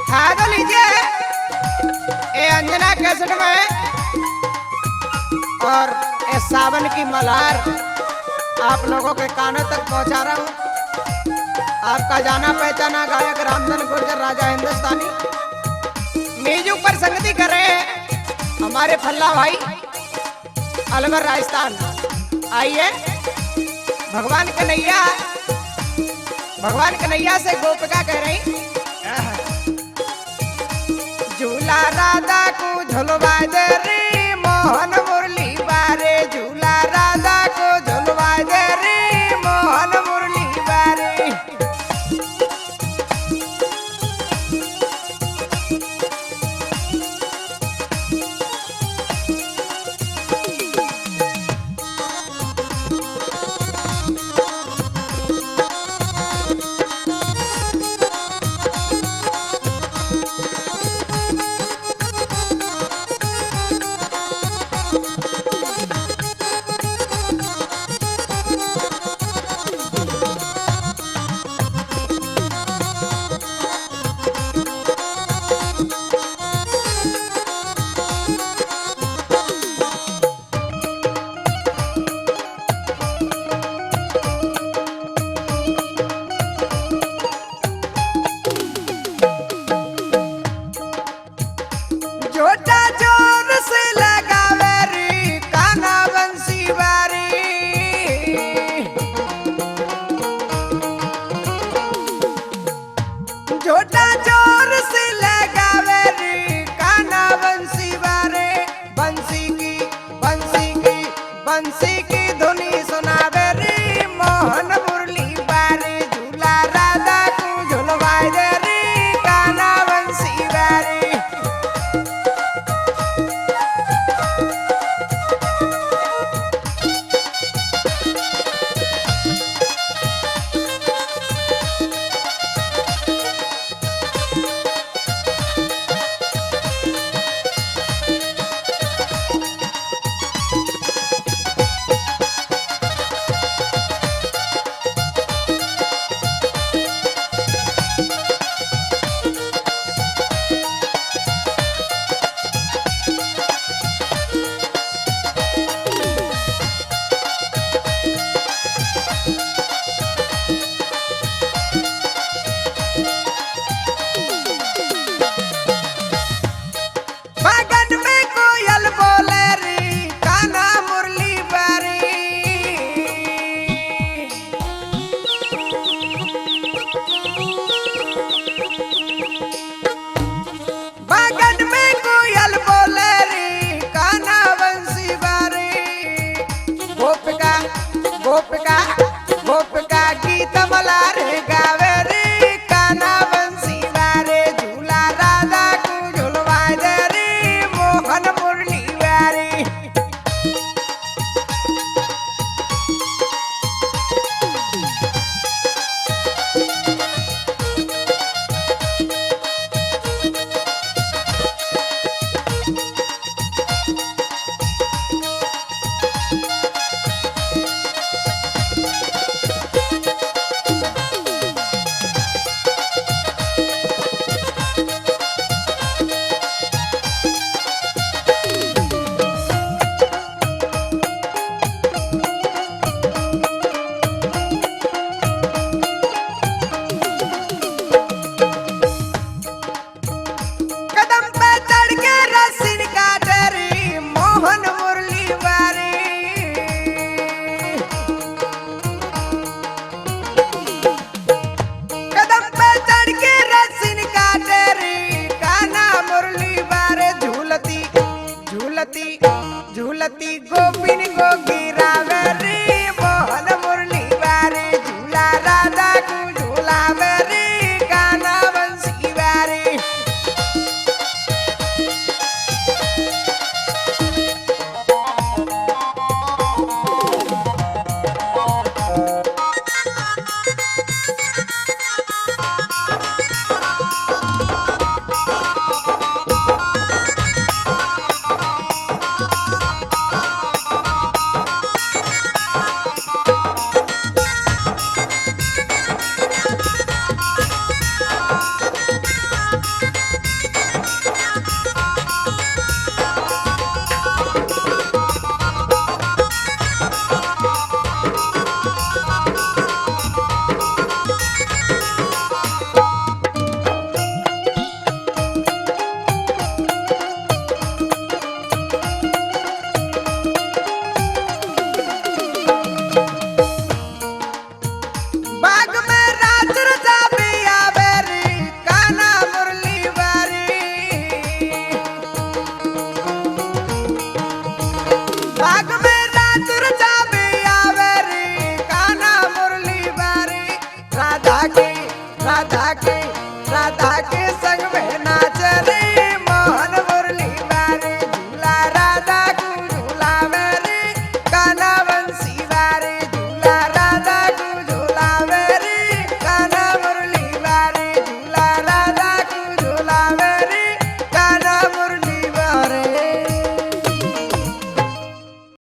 हाँ तो लीजिए ये अंजना कैसेट में और ये सावन की मल्हार आप लोगों के कानों तक पहुंचा रहा हूं। आपका जाना पहचाना गायक रामधन गुर्जर राजा हिंदुस्तानी। म्यूजिक पर संगति कर रहे हैं हमारे फल्ला भाई अलवर राजस्थान। आइए भगवान कन्हैया से गोपिका कह रही झूला राधा को झुलवा दे रे मोहन मुरली बारे, झूला राधा को झुलवा दे रे मोहन मुरली बारे। छोटा जोर से लगावे रे काना बंसी बारी, छोटा जोर से लगावे रे काना बंसी बारे। बंसी की धुनी सुनावे रे मोहन मुरली बारे, झूला राधा को झुलवाए दे रे काना बंसी बारे। राधा के संग में ना